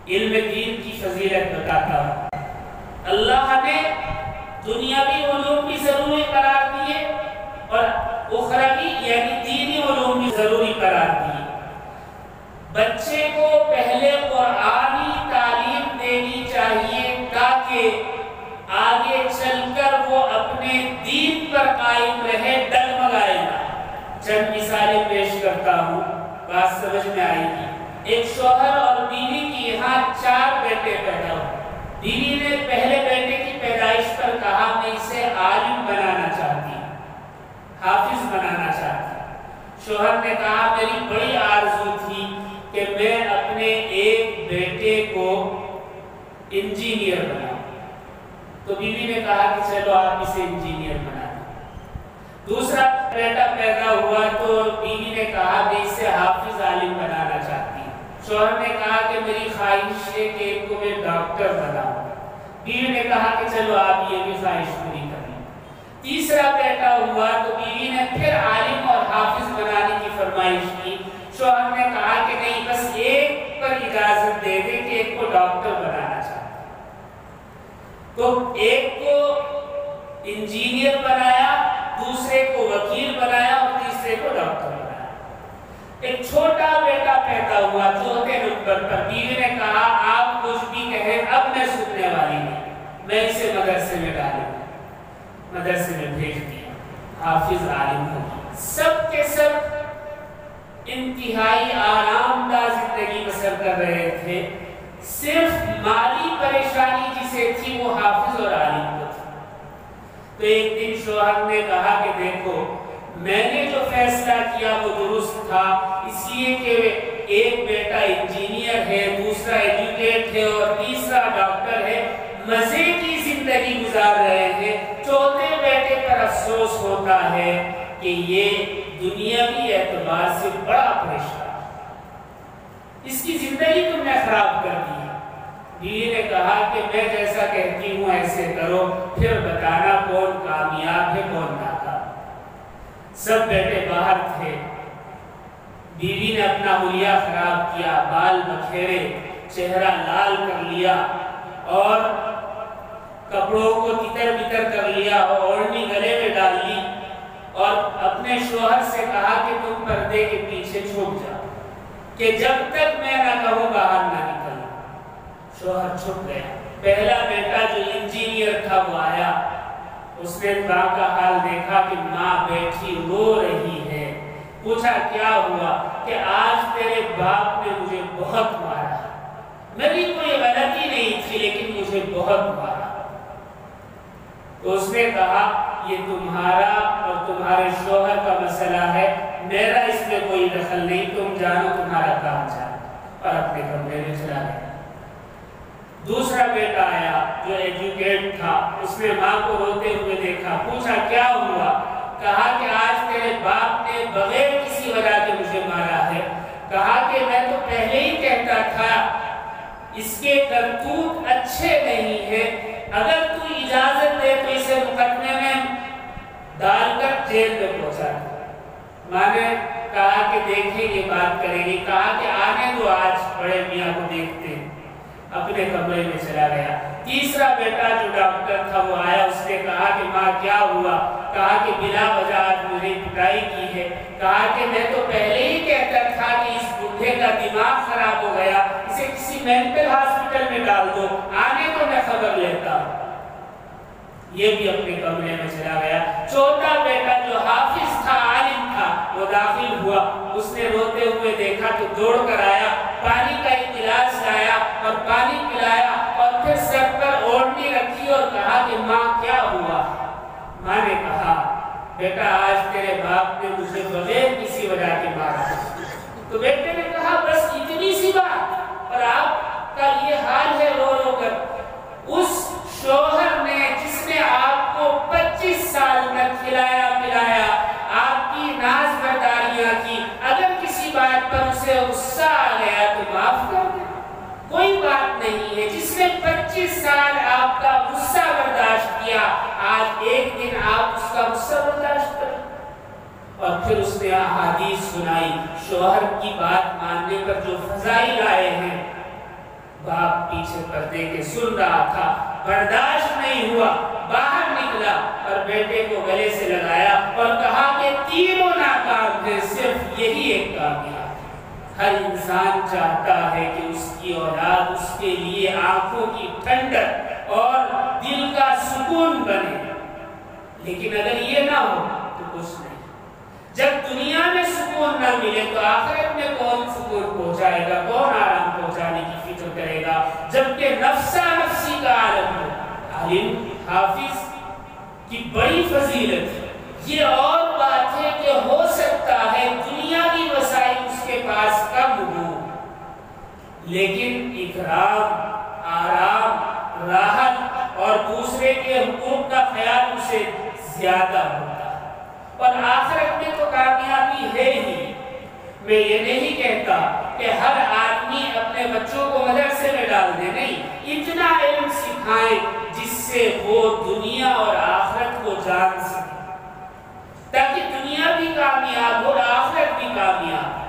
علم دین کی فضیلت بتاتا ہوں۔ اللہ نے دنیاوی علوم بھی ضروری قرار دیے اور اخروی یعنی دینی علوم بھی ضروری قرار دیے۔ بچے کو پہلے قرآنی تعلیم دینی چاہیے تاکہ آگے چل کر وہ اپنے دین پر قائم رہے، ڈگمگائے نہ۔ چند مثالیں پیش کرتا ہوں، بات سمجھ میں آئے گی۔ ایک شوہر اور بیوی کی یہاں 4 بیٹے پیدا ہوئے۔ بیوی نے پہلے بیٹے کی پیدائش پر کہا میں اسے عالم بنانا چاہتی ہوں، حافظ بنانا چاہتی ہوں۔ شوہر نے کہا میری بڑی آرزو تھی کہ میں اپنے ایک بیٹے کو انجینئر بناؤں، تو بیوی نے کہا کہ چلو آپ اسے انجینئر بنا دیں۔ دوسرا بیٹا پیدا ہوا تو بیوی نے کہا میں اسے حافظ عالم بنانا چاہتی ہوں۔ شوہر نے کہا کہ میری خواہش ہے کہ ایک کو میں ڈاکٹر بناؤں۔ بیوی نے کہا کہ چلو آپ یہ بھی خواہش پوری کر لیں۔ تیسرا بیٹا ہوا تو بیوی نے پھر عالم اور حافظ بنانے کی فرمائش کی۔ شوہر نے کہا کہ نہیں، بس ایک پر اجازت دے دے کہ ایک کو ڈاکٹر بنانا چاہتا ہے۔ تو ایک کو انجینئر بنایا، دوسرے کو وکیل بنایا اور تیسرے کو ڈاکٹر بنایا۔ ایک چھوٹا بیٹا پیدا ہوا 4تھے نمبر پر، بیوی نے کہا آپ کچھ بھی کہیں اب میں سننے والی نہیں، میں اسے مدرسے میں ڈالوں، مدرسے میں بھیج دیا، حافظ عالم ہو۔ سب کے سب انتہائی آرام دہ زندگی بسر کر رہے تھے، صرف مالی پریشانی جسے تھی وہ حافظ اور عالم کو تھی۔ تو ایک دن شوہر نے کہا کہ دیکھو میں نے جو فیصلہ کیا وہ درست تھا، اس لیے کہ ایک بیٹا انجینئر ہے، دوسرا ایجوکیٹ ہے اور تیسرا ڈاکٹر ہے، مزے کی زندگی گزار رہے ہیں۔ 4تھے بیٹے پر افسوس ہوتا ہے کہ یہ دنیاوی اعتبار سے بڑا پریشان، اس کی زندگی تم نے خراب کر دی۔ بیوی نے کہا کہ میں جیسا کہتی ہوں ایسے کرو، پھر بتانا کون کامیاب ہے کون ناکام۔ سب بیٹے باہر تھے، بیوی نے اپنا حلیہ خراب کیا، بال بکھیرے، چہرہ لال کر لیا اور کپڑوں کو تتر بتر کر لیا اور اوڑھنی گلے میں ڈال لی اور اپنے شوہر سے کہا کہ تم پردے کے پیچھے چھپ جاؤ کہ جب تک میں نہ کہوں باہر نہ نکلو۔ شوہر چھپ گیا۔ پہلا بیٹا جو انجینئر تھا وہ آیا، اس نے ماں کا حال دیکھا کہ ماں بیٹھی رو رہی ہے۔ پوچھا کیا ہوا؟ کہ آج تیرے باپ نے مجھے بہت مارا، میری کوئی غلطی نہیں تھی لیکن مجھے بہت مارا۔ تو اس نے کہا یہ تمہارا اور تمہارے شوہر کا مسئلہ ہے، میرا اس میں کوئی دخل نہیں، تم جانو تمہارا کام جانو، اور اپنے کمرے میں چلا گیا۔ دوسرا بیٹا آیا جو ایجوکیٹ تھا، اس نے ماں کو روتے ہوئے دیکھا، پوچھا کیا ہوا؟ کہا کہ آج تیرے باپ نے بغیر کسی وجہ کے مجھے مارا ہے۔ کہا کہ میں تو پہلے ہی کہتا تھا اس کے کرتوت اچھے نہیں ہیں، اگر تو اجازت دے تو اسے مقدمے میں ڈال کر جیل میں پہنچا دے۔ ماں نے کہا کہ دیکھیں یہ بات کریں گے۔ کہا کہ آنے دو آج بڑے میاں کو دیکھتے ہیں۔ اپنے کمرے میں چلا گیا۔ تیسرا بیٹا جو ڈاکٹر تھا وہ آیا، اس نے کہا کہ ماں کیا ہوا؟ کہا کہ بلا وجہ آج مجھے پٹائی کی ہے۔ کہا کہ میں تو پہلے ہی کہتا تھا کہ اس بڈھے کا دماغ خراب ہو گیا، اسے کسی مینٹل ہاسپٹل میں ڈال دو، آنے تو میں خبر لیتا ہوں۔ یہ بھی اپنے کمرے میں چلا گیا۔ چوتھا بیٹا جو حافظ تھا، عالم تھا، وہ داخل ہوا، اس نے روتے ہوئے دیکھا تو دوڑ کر آیا، پانی کا ایک گلاس لایا اور پانی پلایا اور پھر سر پر اوڑھنی رکھی اور کہا کہ ماں کیا ہوا؟ ماں نے کہا بیٹا آج تیرے باپ نے مجھے بغیر کسی وجہ کے مارا۔ تو بیٹے نے کہا بس اتنی سی بات اور آپ کا یہ حال ہے رو رو کر؟ اس شوہر نے جس نے آپ کو 25 سال تک کھلایا پلایا، آپ کی ناز برداریاں کی، اگر کسی بات پر اسے غصہ آ گیا تو معاف کر دیں، کوئی بات نہیں ہے۔ جس نے 25 سال آپ کا غصہ برداشت کیا، آج ایک دن آپ اس کا غصہ برداشت کریں۔ اور پھر اس نے احادیث سنائی، شوہر کی بات ماننے پر جو فضائل آئے ہیں باپ پیچھے پردے کے سن رہا تھا، برداشت نہیں ہوا، باہر نکلا اور بیٹے کو گلے سے لگایا اور کہا کہ تینوں ناکام تھے، صرف یہی ایک کامیاب ہے۔ ہر انسان چاہتا ہے کہ اس کی اولاد اس کے لیے آنکھوں کی ٹھنڈک اور دل کا سکون بنے، لیکن اگر یہ نہ ہو تو کچھ نہیں۔ جب دنیا میں سکون نہ ملے تو آخرت میں کون سکون پہنچائے گا، کون آرام پہنچانے کی فکر کرے گا؟ جبکہ نفسا نفسی کا عالم ہو۔ عالم حافظ کی بڑی فضیلت ہے، یہ اور بات ہے کہ ہو سکتا ہے دنیاوی وسائل اس کے پاس کم ہو، لیکن اکرام، آرام، راحت اور دوسرے کے حقوق کا خیال اسے زیادہ ہوتا ہے۔ اور آخرت میں تو کامیابی ہے ہی۔ میں یہ نہیں کہتا کہ ہر آدمی اپنے بچوں کو مدرسے میں ڈال دے، نہیں، اتنا علم سکھائیں جس سے وہ دنیا اور آخرت کو جان سکے، تاکہ دنیا بھی کامیاب ہو اور آخرت بھی کامیاب۔